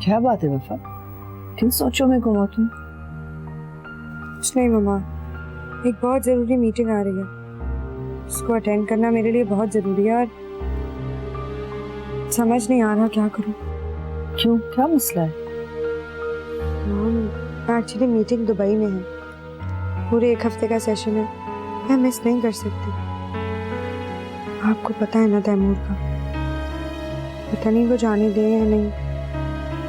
क्या बात है वफा, किन सोचों में गुम हो तुम? कुछ नहीं मम्मा, एक बहुत ज़रूरी मीटिंग आ रही है, उसको अटेंड करना मेरे लिए बहुत ज़रूरी है और समझ नहीं आ रहा क्या करूं। क्यों, क्या मसला है? एक्चुअली मीटिंग दुबई में है, पूरे 1 हफ्ते का सेशन है, मैं मिस नहीं कर सकती। आपको पता है ना तैमूर का, पता नहीं वो जाने दे या नहीं।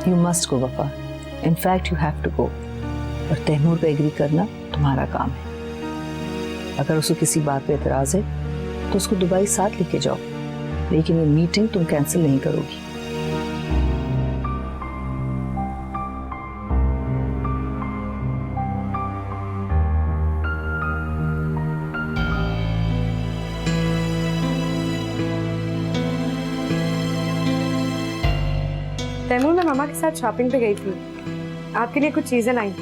यू मस्ट गो वफा, in fact you have to go. और तैमूर पे एग्री करना तुम्हारा काम है। अगर उसको किसी बात पे एतराज है तो उसको दुबई साथ लेके जाओ, लेकिन ये मीटिंग तुम कैंसिल नहीं करोगी। तैमूर, मैं मामा के साथ शॉपिंग पे गई थी, आपके लिए कुछ चीजें लाई,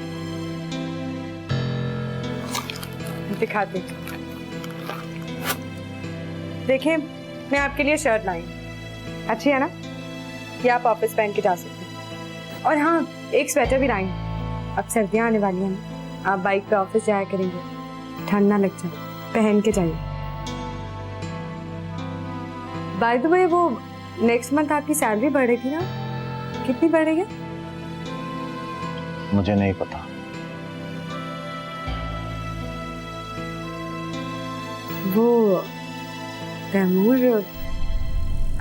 दिखाती। देखिए, मैं आपके लिए शर्ट लाई, अच्छी है ना? ये आप ऑफिस पहन के जा सकते हैं। और हाँ, एक स्वेटर भी लाई, अब सर्दियाँ आने वाली हैं ना, आप बाइक पे ऑफिस जाया करेंगे, ठंड ना लग जाए, पहन के जाइए। बाय द वे, वो नेक्स्ट मंथ आपकी सैलरी बढ़ेगी ना? कितनी बढ़ेगी? मुझे नहीं पता। वो तैमूर,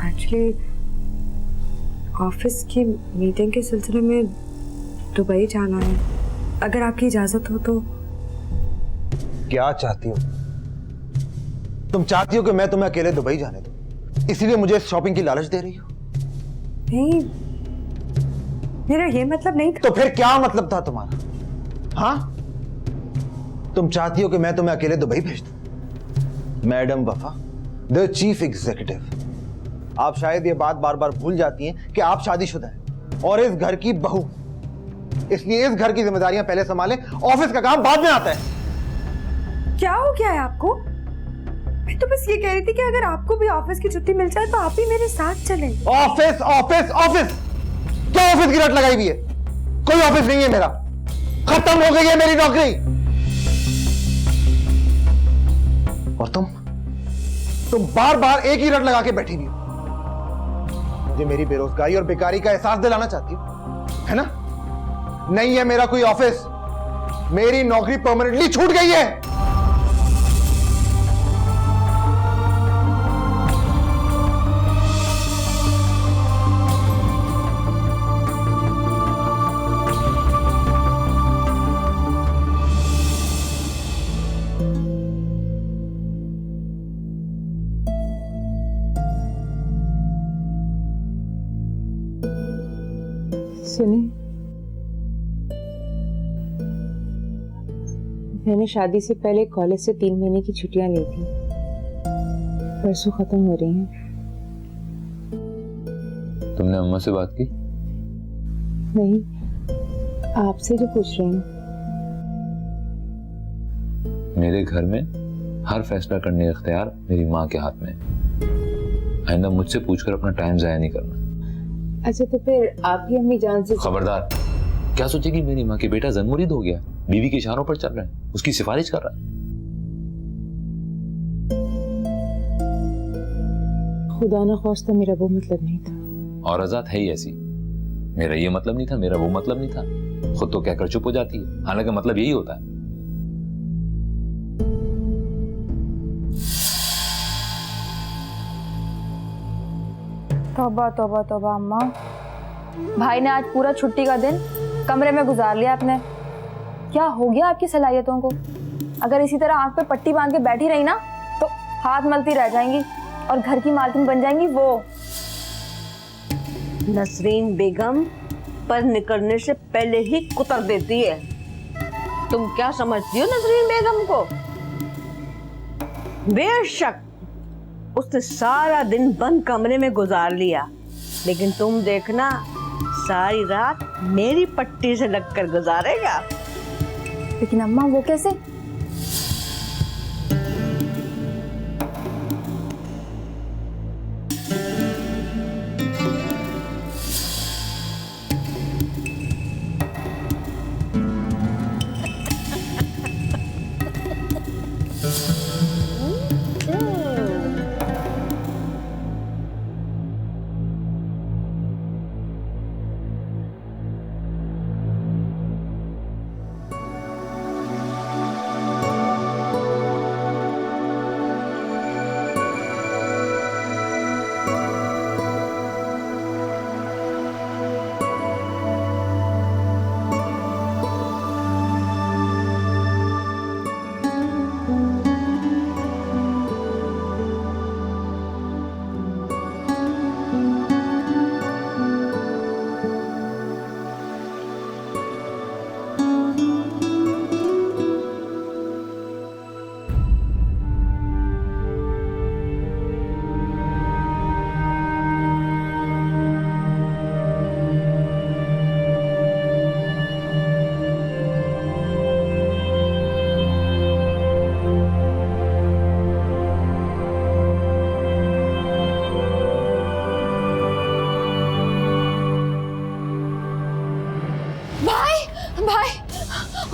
एक्चुअली ऑफिस की मीटिंग के सिलसिले में दुबई जाना है, अगर आपकी इजाजत हो तो। क्या चाहती हो तुम? चाहती हो कि मैं तुम्हें अकेले दुबई जाने दूं, इसीलिए मुझे इस शॉपिंग की लालच दे रही हो? नहीं, मेरा ये मतलब नहीं था। तो फिर क्या मतलब था तुम्हारा? हाँ, तुम चाहती हो कि मैं तुम्हें अकेले दुबई भेज दूं? मैडम वफा, द चीफ एग्जीक्यूटिव, आप शायद ये बात बार बार भूल जाती हैं कि आप शादीशुदा हैं और इस घर की बहू, इसलिए इस घर की जिम्मेदारियां पहले संभालें, ऑफिस का काम बाद में आता है। क्या हो गया है आपको? मैं तो बस ये कह रही थी कि अगर आपको भी ऑफिस की छुट्टी मिल जाए तो आप ही मेरे साथ चलें। ऑफिस ऑफिस ऑफिस, क्या ऑफिस की रट लगाई हुई है? कोई ऑफिस नहीं है मेरा, खत्म हो गई है मेरी नौकरी। और तुम बार बार एक ही रट लगा के बैठी हुई हो। मुझे मेरी बेरोजगारी और बेकारी का एहसास दिलाना चाहती हो, है ना? नहीं है मेरा कोई ऑफिस, मेरी नौकरी परमानेंटली छूट गई है। सुने, मैंने शादी से पहले कॉलेज से 3 महीने की छुट्टियां ली थी, परसों खत्म हो रही हैं। तुमने अम्मा से बात की? नहीं, आपसे जो पूछ रही हूँ। मेरे घर में हर फैसला करने का इख्तियार मेरी माँ के हाथ में है। आइंदा मुझसे पूछकर अपना टाइम जाया नहीं करना। अच्छा, तो फिर आपकी अम्मी जान से। खबरदार, क्या सोचेगी मेरी माँ की बेटा जन्मुरीद हो गया, बीवी के इशारों पर चल रहा है, उसकी सिफारिश कर रहा है। खुदा ना ख्वास्ता मेरा वो मतलब नहीं था। और आजाद है ही ऐसी, मेरा ये मतलब नहीं था, मेरा वो मतलब नहीं था, खुद तो कहकर चुप हो जाती है, हालांकि मतलब यही होता है। तौबा तौबा तौबा अम्मा, भाई ने आज पूरा छुट्टी का दिन कमरे में गुजार लिया अपने। क्या हो गया आपकी सलाहियतों को? अगर इसी तरह आंख पे पट्टी बांध के बैठी रही ना तो हाथ मलती रह जाएंगी और घर की मालकिन बन जाएंगी वो। नसरीन बेगम पर निकलने से पहले ही कुतर देती है। तुम क्या समझती हो नसरीन बेगम को? बेशक उसने सारा दिन बंद कमरे में गुजार लिया, लेकिन तुम देखना सारी रात मेरी पट्टी से लगकर गुजारेगा। लेकिन अम्मा वो कैसे?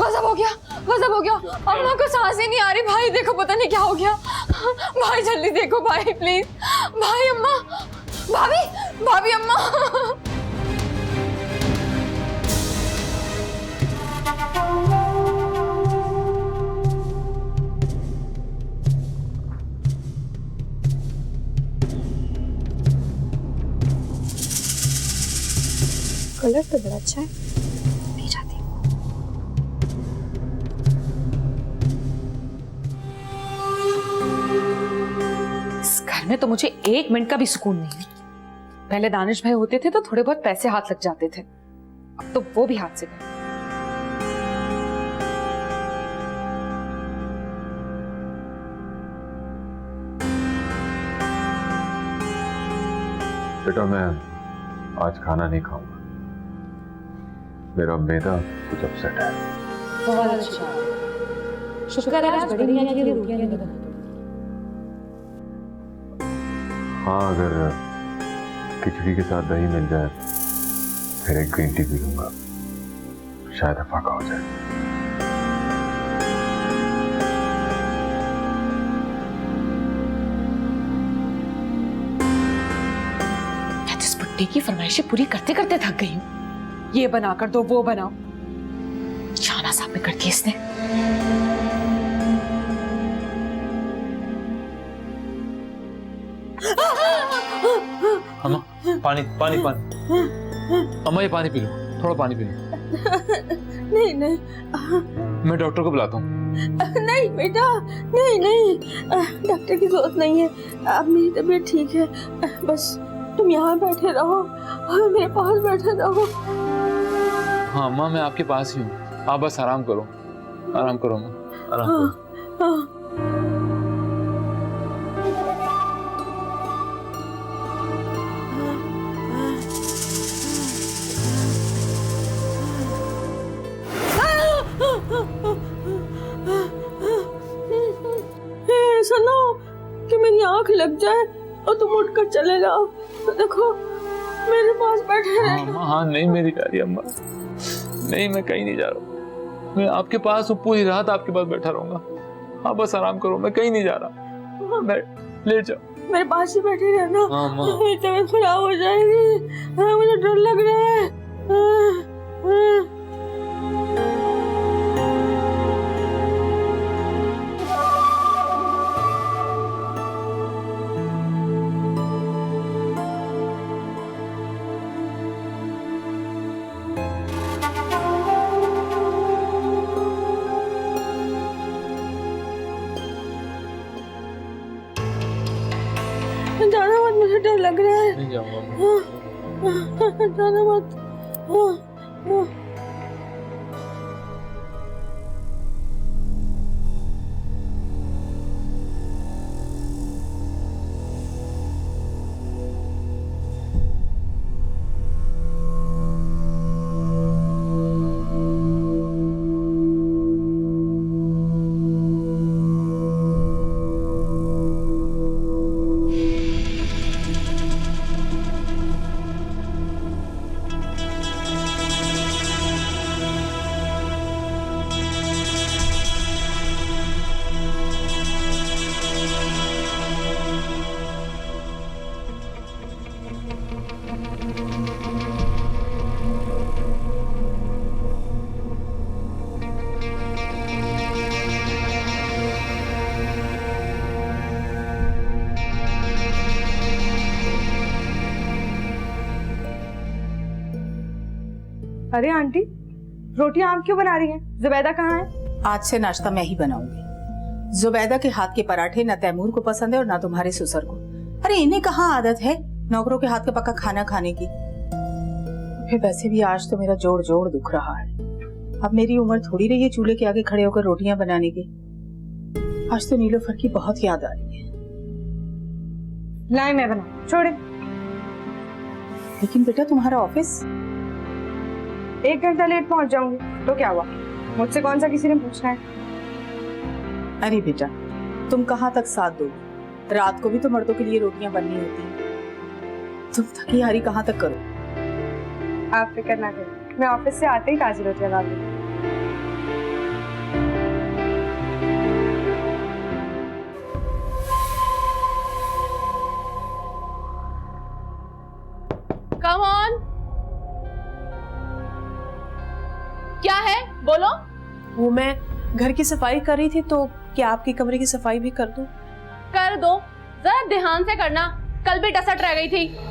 गजब हो गया, गजब हो गया। अम्मा को सांस ही नहीं आ रही। भाई देखो, पता नहीं क्या हो गया। भाई जल्दी देखो भाई, प्लीज। भाई, अम्मा, भाभी, भाभी, अम्मा। कलर तो बड़ा अच्छा है। पी जाती हूँ। इस घर में तो मुझे 1 मिनट का भी सुकून नहीं है। पहले दानिश भाई होते थे तो थोड़े बहुत पैसे हाथ लग जाते थे, अब तो वो भी हाथ से गए। बेटा मैं आज खाना नहीं खाऊंगा, मेरा मैदा कुछ अपसेट है। बहुत अच्छा, शुक्र है आज बड़ी मियां की रोटियां नहीं बनाई। हाँ, अगर खिचड़ी के साथ दही मिल जाए फिर एक ग्रीन टी पी लूंगा, शायद अफाका हो जाए। मैं तो इस बुड्ढे की फरमाइशें पूरी करते करते थक गई हूँ। ये बना कर दो, वो बनाओ, शाना साहब में कर दिया इसने। अम्मा पानी पानी पानी, अम्मा ये पानी पी लो, थोड़ा पानी पी लो। नहीं नहीं मैं डॉक्टर को बुलाता हूँ। नहीं बेटा, नहीं नहीं, डॉक्टर की जरूरत नहीं है। अब मेरी तबीयत ठीक है, बस तुम यहाँ बैठे रहो, मेरे पास बैठे रहो। हाँ अम्मा, मैं आपके पास ही हूँ, आप बस आराम करो, आराम करो अम्मा, आराम करो। हाँ। सुनो कि मेरी आंख लग जाए और तुम उठकर चले जाओ तो देखो मेरे पास बैठे हाँ रहे। अम्मा, हाँ नहीं मेरी प्यारी अम्मा, नहीं मैं कहीं नहीं जा रहा, मैं आपके पास हूँ, पूरी रात आपके पास बैठा रहूंगा। हाँ बस आराम करो, मैं कहीं नहीं जा रहा, मैं लेट जाओ। मेरे पास ही बैठे रहना। हाँ अम्मा। मेरी तबीयत खराब हो जाएगी। हाँ, मुझे डर लग रहा है। जाना मत, मुझे डर लग रहा है। नहीं जाऊंगा अम्मा। जाना मत। अरे आंटी, रोटियां आप क्यों बना रही हैं? जुबैदा कहाँ है? आज से नाश्ता मैं ही बनाऊंगी। जुबैदा के हाथ के पराठे ना तैमूर को पसंद है और ना तुम्हारे ससुर को। अरे इन्हें कहाँ आदत है नौकरों के हाथ का पका खाना खाने की। फिर वैसे भी आज तो मेरा जोड़ जोड़ दुख रहा है। अब मेरी उम्र थोड़ी रही है चूल्हे के आगे खड़े होकर रोटियां बनाने की। आज तो नीलोफर की बहुत याद आ रही है। लाए मैं बना, छोड़े। लेकिन बेटा तुम्हारा ऑफिस 1 घंटा लेट पहुंच जाऊंगी तो क्या हुआ? मुझसे कौन सा किसी ने पूछना है? अरे बेटा तुम कहाँ तक साथ दोगे? रात को भी तो मर्दों के लिए रोटियां बननी होती हैं। तुम थकी हारी कहाँ तक करो? आप फिक्र ना करें, मैं ऑफिस से आते ही ताजी रोटियां ला दूंगी। Come on. क्या है, बोलो। वो मैं घर की सफाई कर रही थी, तो क्या आपके कमरे की सफाई भी कर दूं? कर दो, जरा ध्यान से करना, कल भी डसट रह गई थी।